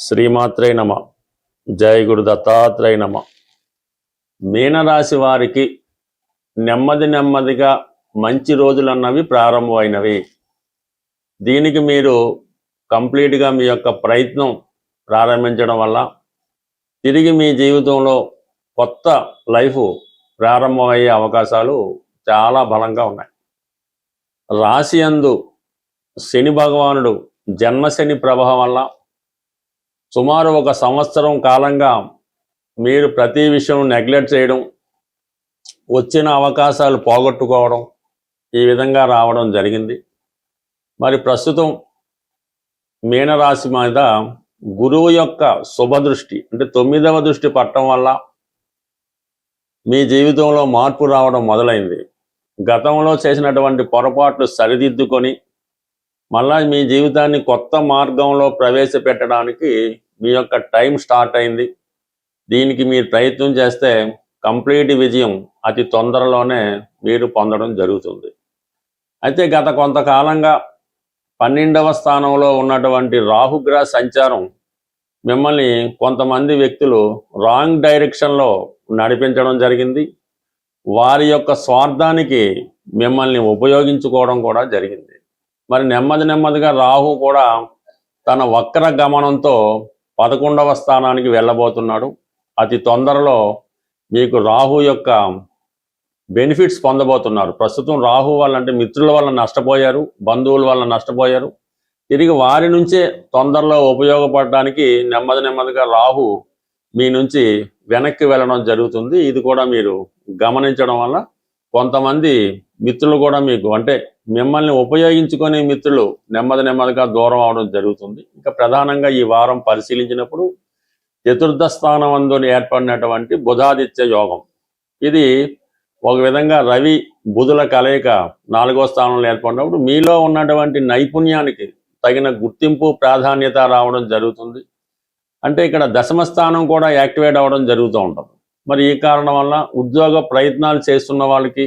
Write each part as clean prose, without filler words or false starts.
శ్రీమాత్రే నమ. జై గురు దత్తాత్రేయ నమ. మీనరాశి వారికి నెమ్మదిగా మంచి రోజులు అన్నవి ప్రారంభమైనవి. దీనికి మీరు కంప్లీట్గా మీ యొక్క ప్రయత్నం ప్రారంభించడం వల్ల తిరిగి మీ జీవితంలో కొత్త లైఫ్ ప్రారంభమయ్యే అవకాశాలు చాలా బలంగా ఉన్నాయి. రాశి యందు శని భగవానుడు జన్మశని ప్రభావం వల్ల సుమారు 1 సంవత్సరం కాలంగా మీరు ప్రతి విషయం నెగ్లెక్ట్ చేయడం, వచ్చిన అవకాశాలు పోగొట్టుకోవడం, ఈ విధంగా రావడం జరిగింది. మరి ప్రస్తుతం మీనరాశి మీద గురువు యొక్క శుభదృష్టి అంటే 9వ దృష్టి పట్టడం వల్ల మీ జీవితంలో మార్పు రావడం మొదలైంది. గతంలో చేసినటువంటి పొరపాట్లు సరిదిద్దుకొని మళ్ళా మీ జీవితాన్ని కొత్త మార్గంలో ప్రవేశపెట్టడానికి మీ యొక్క టైం స్టార్ట్ అయింది. దీనికి మీరు ప్రయత్నం చేస్తే కంప్లీట్ విజయం అతి తొందరలోనే మీరు పొందడం జరుగుతుంది. అయితే గత కొంతకాలంగా 12వ స్థానంలో ఉన్నటువంటి రాహుగ్రహ సంచారం మిమ్మల్ని కొంతమంది వ్యక్తులు రాంగ్ డైరెక్షన్లో నడిపించడం జరిగింది. వారి యొక్క స్వార్థానికి మిమ్మల్ని ఉపయోగించుకోవడం కూడా జరిగింది. మరి నెమ్మదిగా రాహు కూడా తన వక్ర గమనంతో 11వ స్థానానికి వెళ్ళబోతున్నాడు. అతి తొందరలో మీకు రాహు యొక్క బెనిఫిట్స్ పొందబోతున్నారు. ప్రస్తుతం రాహు వల్ల అంటే మిత్రుల వల్ల నష్టపోయారు, బంధువుల వల్ల నష్టపోయారు. తిరిగి వారి నుంచే తొందరలో ఉపయోగపడడానికి నెమ్మదిగా రాహు మీ నుంచి వెనక్కి వెళ్ళడం జరుగుతుంది. ఇది కూడా మీరు గమనించడం వల్ల కొంతమంది మిత్రులు కూడా మీకు అంటే మిమ్మల్ని ఉపయోగించుకునే మిత్రులు నెమ్మదిగా దూరం అవడం జరుగుతుంది. ఇంకా ప్రధానంగా ఈ వారం పరిశీలించినప్పుడు చతుర్థ స్థానం అందు ఏర్పడినటువంటి బుధాదిత్య యోగం, ఇది ఒక విధంగా రవి బుధుల కలయిక 4వ స్థానంలో ఏర్పడినప్పుడు మీలో ఉన్నటువంటి నైపుణ్యానికి తగిన గుర్తింపు ప్రాధాన్యత రావడం జరుగుతుంది. అంటే ఇక్కడ 10వ స్థానం కూడా యాక్టివేట్ అవ్వడం జరుగుతూ ఉంటుంది. మరి ఈ కారణం వల్ల ఉద్యోగ ప్రయత్నాలు చేస్తున్న వాళ్ళకి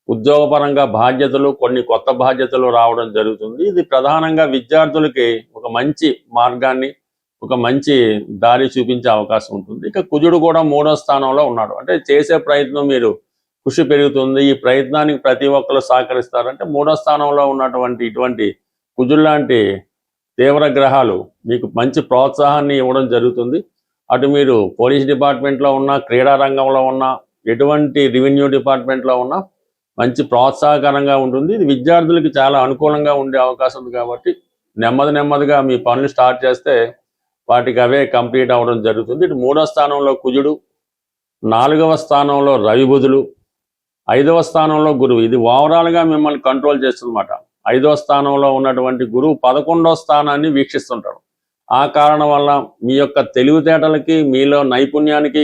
ఉద్యోగపరంగా బాధ్యతలు, కొన్ని కొత్త బాధ్యతలు రావడం జరుగుతుంది. ఇది ప్రధానంగా విద్యార్థులకి ఒక మంచి మార్గాన్ని, ఒక మంచి దారి చూపించే అవకాశం ఉంటుంది. ఇక కుజుడు కూడా 3వ స్థానంలో ఉన్నాడు. అంటే చేసే ప్రయత్నం మీరు కృషి పెరుగుతుంది. ఈ ప్రయత్నానికి ప్రతి ఒక్కరు సహకరిస్తారంటే 3వ స్థానంలో ఉన్నటువంటి ఇటువంటి కుజుడు లాంటి తీవ్ర గ్రహాలు మీకు మంచి ప్రోత్సాహాన్ని ఇవ్వడం జరుగుతుంది. అటు మీరు పోలీస్ డిపార్ట్మెంట్లో ఉన్నా, క్రీడా రంగంలో ఉన్నా, ఎటువంటి రెవెన్యూ డిపార్ట్మెంట్లో ఉన్నా మంచి ప్రోత్సాహకరంగా ఉంటుంది. ఇది విద్యార్థులకి చాలా అనుకూలంగా ఉండే అవకాశం ఉంది. కాబట్టి నెమ్మదిగా మీ పనులు స్టార్ట్ చేస్తే వాటికి అవే కంప్లీట్ అవ్వడం జరుగుతుంది. ఇటు 3వ స్థానంలో కుజుడు, 4వ స్థానంలో రవి బుధులు, 5వ స్థానంలో గురువు. ఇది ఓవరాల్గా మిమ్మల్ని కంట్రోల్ చేస్తుందన్నమాట. 5వ స్థానంలో ఉన్నటువంటి గురువు 11వ స్థానాన్ని వీక్షిస్తుంటాడు. ఆ కారణం వల్ల మీ యొక్క తెలివితేటలకి, మీలో నైపుణ్యానికి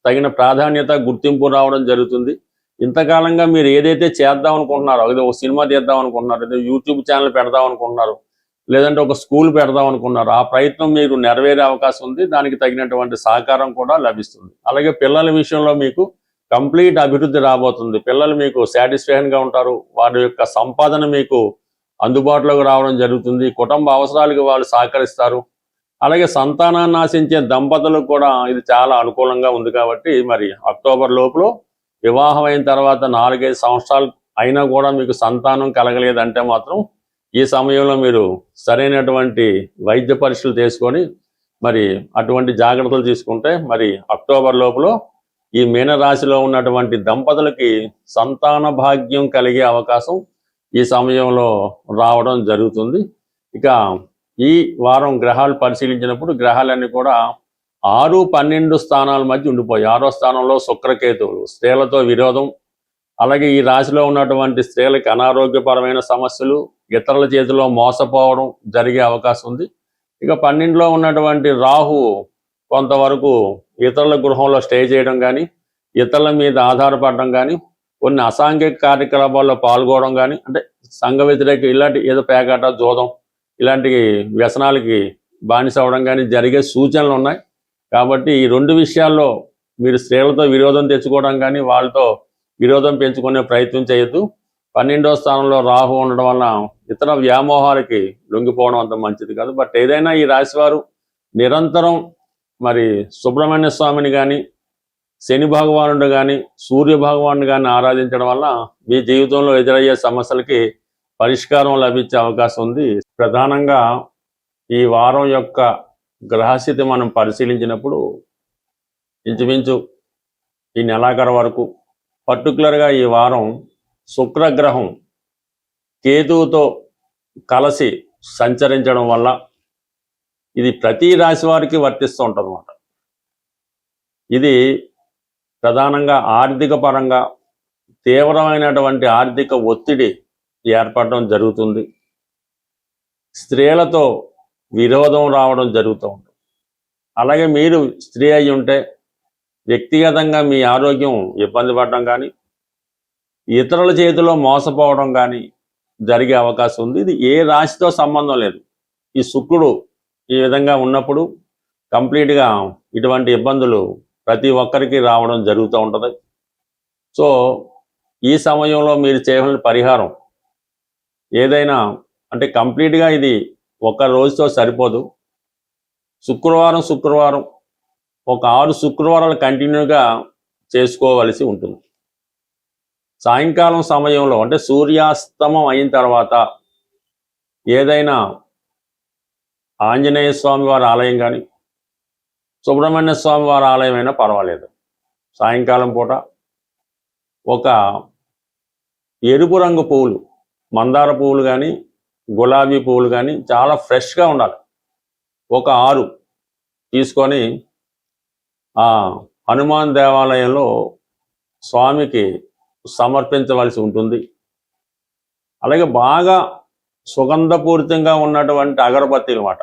తగిన ప్రాధాన్యత, గుర్తింపు రావడం జరుగుతుంది. ఇంతకాలంగా మీరు ఏదైతే చేద్దాం అనుకుంటున్నారో, ఏదో ఒక సినిమా తీద్దాం అనుకుంటున్నారు, ఏదో యూట్యూబ్ ఛానల్ పెడదాం అనుకుంటున్నారు, లేదంటే ఒక స్కూల్ పెడదాం అనుకున్నారు, ఆ ప్రయత్నం మీరు నెరవేరే అవకాశం ఉంది. దానికి తగినటువంటి సహకారం కూడా లభిస్తుంది. అలాగే పిల్లల విషయంలో మీకు కంప్లీట్ అభివృద్ధి రాబోతుంది. పిల్లలు మీకు సాటిస్ఫాక్షన్గా ఉంటారు. వారి యొక్క సంపాదన మీకు అందుబాటులోకి రావడం జరుగుతుంది. కుటుంబ అవసరాలకు వాళ్ళు సహకరిస్తారు. అలాగే సంతానాన్ని ఆశించే దంపతులకు కూడా ఇది చాలా అనుకూలంగా ఉంది. కాబట్టి మరి అక్టోబర్ లోపల వివాహం అయిన తర్వాత 4-5 సంవత్సరాలు అయినా కూడా మీకు సంతానం కలగలేదంటే మాత్రం ఈ సమయంలో మీరు సరైనటువంటి వైద్య పరీక్షలు తీసుకొని మరి అటువంటి జాగ్రత్తలు తీసుకుంటే మరి అక్టోబర్ లోపల ఈ మీనరాశిలో ఉన్నటువంటి దంపతులకి సంతాన భాగ్యం కలిగే అవకాశం ఈ సమయంలో రావడం జరుగుతుంది. ఇక ఈ వారం గ్రహాలు పరిశీలించినప్పుడు గ్రహాలన్నీ కూడా 6, 12 స్థానాల మధ్య ఉండిపోయి 6వ స్థానంలో శుక్రకేతువులు, స్త్రీలతో విరోధం, అలాగే ఈ రాశిలో ఉన్నటువంటి స్త్రీలకి అనారోగ్యపరమైన సమస్యలు, ఇతరుల చేతిలో మోసపోవడం జరిగే అవకాశం ఉంది. ఇక 12లో ఉన్నటువంటి రాహు కొంతవరకు ఇతరుల గృహంలో స్టే చేయడం కానీ, ఇతరుల మీద ఆధారపడడం కానీ, కొన్ని అసాంఘిక కార్యకలాపాల్లో పాల్గొనడం కానీ, అంటే సంఘ వ్యతిరేక ఇలాంటి ఏదో పేకాట, జోదం ఇలాంటి వ్యసనాలకి బానిస అవ్వడం కానీ జరిగే సూచనలు ఉన్నాయి. కాబట్టి ఈ 2 విషయాల్లో మీరు స్త్రీలతో విరోధం తెచ్చుకోవడం కానీ, వాళ్ళతో విరోధం పెంచుకునే ప్రయత్నం చేయొద్దు. 12వ స్థానంలో రాహు ఉండడం వల్ల ఇతర వ్యామోహాలకి లొంగిపోవడం అంత మంచిది కాదు. బట్ ఏదైనా ఈ రాశి వారు నిరంతరం మరి సుబ్రహ్మణ్య స్వామిని కానీ, శని భగవానుడు కానీ, సూర్య భగవానుడు కానీ ఆరాధించడం వల్ల మీ జీవితంలో ఎదురయ్యే సమస్యలకి పరిష్కారం లభించే అవకాశం ఉంది. ప్రధానంగా ఈ వారం యొక్క గ్రహస్థితి మనం పరిశీలించినప్పుడు ఇంచుమించు ఈ నెలాఖరు వరకు, పర్టికులర్గా ఈ వారం శుక్రగ్రహం కేతువుతో కలిసి సంచరించడం వల్ల ఇది ప్రతి రాశి వారికి వర్తిస్తూ ఉంటుంది అన్నమాట. ఇది ప్రధానంగా ఆర్థిక పరంగా తీవ్రమైనటువంటి ఆర్థిక ఒత్తిడి ఏర్పడడం జరుగుతుంది. స్త్రీలతో విరోధం రావడం జరుగుతూ ఉంటుంది. అలాగే మీరు స్త్రీ అయి ఉంటే వ్యక్తిగతంగా మీ ఆరోగ్యం ఇబ్బంది పడడం కానీ, ఇతరుల చేతిలో మోసపోవడం కానీ జరిగే అవకాశం ఉంది. ఇది ఏ రాశితో సంబంధం లేదు. ఈ శుక్రుడు ఈ విధంగా ఉన్నప్పుడు కంప్లీట్గా ఇటువంటి ఇబ్బందులు ప్రతి ఒక్కరికి రావడం జరుగుతూ ఉంటుంది. సో ఈ సమయంలో మీరు చేయవలసిన పరిహారం ఏదైనా అంటే కంప్లీట్గా ఇది ఒక రోజుతో సరిపోదు. శుక్రవారం ఒక 6 శుక్రవారాలు కంటిన్యూగా చేసుకోవలసి ఉంటుంది. సాయంకాలం సమయంలో అంటే సూర్యాస్తమం అయిన తర్వాత ఏదైనా ఆంజనేయ స్వామి వారి ఆలయం కానీ, సుబ్రహ్మణ్య స్వామి వారి ఆలయం అయినా పర్వాలేదు, సాయంకాలం పూట ఒక ఎరుపు రంగు పువ్వులు, మందార పువ్వులు కానీ, గులాబీ పువ్వులు కానీ చాలా ఫ్రెష్గా ఉండాలి, ఒక 6 తీసుకొని ఆ హనుమాన్ దేవాలయంలో స్వామికి సమర్పించవలసి ఉంటుంది. అలాగే బాగా సుగంధపూరితంగా ఉన్నటువంటి అగరబత్తీలు అన్నమాట.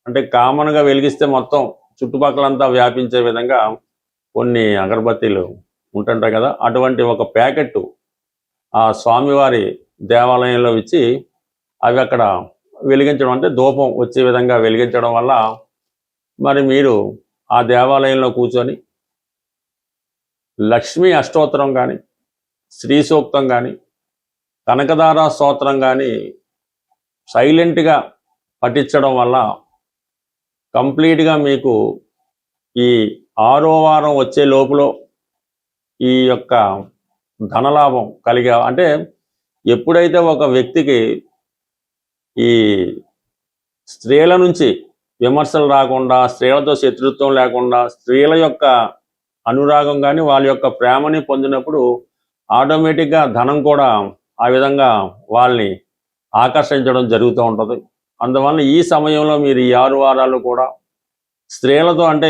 అంటే కామన్గా వెలిగిస్తే మొత్తం చుట్టుపక్కలంతా వ్యాపించే విధంగా కొన్ని అగరబత్తీలు ఉంటుంటాయి కదా, అటువంటి ఒక ప్యాకెట్ ఆ స్వామివారి దేవాలయంలో ఇచ్చి అవి అక్కడ వెలిగించడం, అంటే ధూపం వచ్చే విధంగా వెలిగించడం వల్ల మరి మీరు ఆ దేవాలయంలో కూర్చొని లక్ష్మీ అష్టోత్తరం కానీ, శ్రీ సూక్తం కానీ, కనకదార స్తోత్రం కానీ సైలెంట్గా పఠించడం వల్ల కంప్లీట్గా మీకు ఈ 6వ వారం వచ్చే లోపల ఈ యొక్క ధనలాభం కలిగే, అంటే ఎప్పుడైతే ఒక వ్యక్తికి ఈ స్త్రీల నుంచి విమర్శలు రాకుండా, స్త్రీలతో శత్రుత్వం లేకుండా, స్త్రీల యొక్క అనురాగం కానీ వాళ్ళ యొక్క ప్రేమని పొందినప్పుడు ఆటోమేటిక్గా ధనం కూడా ఆ విధంగా వాళ్ళని ఆకర్షించడం జరుగుతూ ఉంటుంది. అందువల్ల ఈ సమయంలో మీరు ఈ 6 వారాలు కూడా స్త్రీలతో, అంటే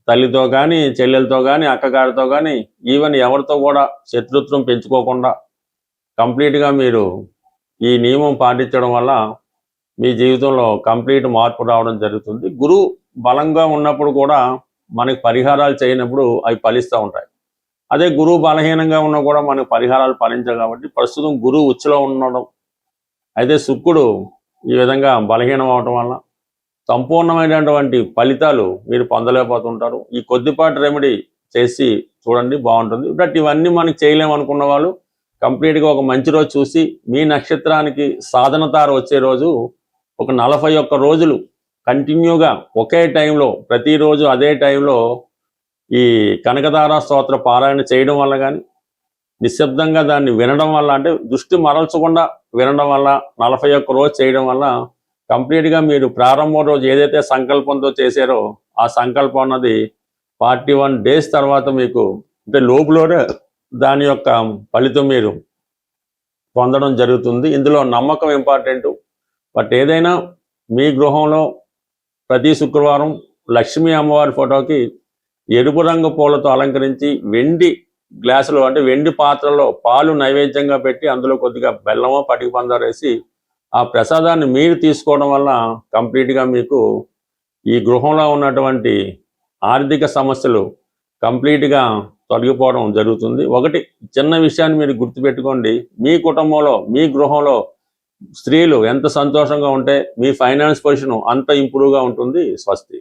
తల్లితో కానీ, చెల్లెలతో కానీ, అక్కగారితో కానీ, ఈవెన్ ఎవరితో కూడా శత్రుత్వం పెంచుకోకుండా కంప్లీట్గా మీరు ఈ నియమం పాటించడం వల్ల మీ జీవితంలో కంప్లీట్ మార్పు రావడం జరుగుతుంది. గురువు బలంగా ఉన్నప్పుడు కూడా మనకి పరిహారాలు చేయనప్పుడు అవి ఫలిస్తూ ఉంటాయి. అదే గురువు బలహీనంగా ఉన్నా కూడా మనకు పరిహారాలు ఫలించవు. కాబట్టి ప్రస్తుతం గురువు ఉచ్చులో ఉండడం, అయితే శుక్రుడు ఈ విధంగా బలహీనం అవటం వల్ల సంపూర్ణమైనటువంటి ఫలితాలు మీరు పొందలేకపోతుంటారు. ఈ కొద్దిపాటి రెమెడీ చేసి చూడండి, బాగుంటుంది. బట్ ఇవన్నీ మనకి చేయలేమనుకున్న వాళ్ళు కంప్లీట్గా ఒక మంచి రోజు చూసి, మీ నక్షత్రానికి సాధన తార వచ్చే రోజు ఒక 41 రోజులు కంటిన్యూగా ఒకే టైంలో, ప్రతిరోజు అదే టైంలో ఈ కనకదార స్తోత్ర పారాయణ చేయడం వల్ల కానీ, నిశ్శబ్దంగా దాన్ని వినడం వల్ల, అంటే దృష్టి మరల్చకుండా వినడం వల్ల 41 రోజు చేయడం వల్ల కంప్లీట్గా మీరు ప్రారంభం రోజు ఏదైతే సంకల్పంతో చేశారో ఆ సంకల్పం అన్నది 41 డేస్ తర్వాత మీకు, అంటే లోపులోనే దాని యొక్క ఫలితం మీరు పొందడం జరుగుతుంది. ఇందులో నమ్మకం ఇంపార్టెంట్. బట్ ఏదైనా మీ గృహంలో ప్రతి శుక్రవారం లక్ష్మీ అమ్మవారి ఫోటోకి ఎరుపు రంగు పూలతో అలంకరించి వెండి గ్లాసులో, అంటే వెండి పాత్రలో పాలు నైవేద్యంగా పెట్టి అందులో కొద్దిగా బెల్లమో పటిక పందారు వేసి ఆ ప్రసాదాన్ని మీరు తీసుకోవడం వల్ల కంప్లీట్గా మీకు ఈ గృహంలో ఉన్నటువంటి ఆర్థిక సమస్యలు కంప్లీట్గా తొలగిపోవడం జరుగుతుంది. ఒకటి చిన్న విషయాన్ని మీరు గుర్తుపెట్టుకోండి, మీ కుటుంబంలో, మీ గృహంలో స్త్రీలు ఎంత సంతోషంగా ఉంటే మీ ఫైనాన్స్ పొజిషన్ అంత ఇంప్రూవ్గా ఉంటుంది. స్వస్తి.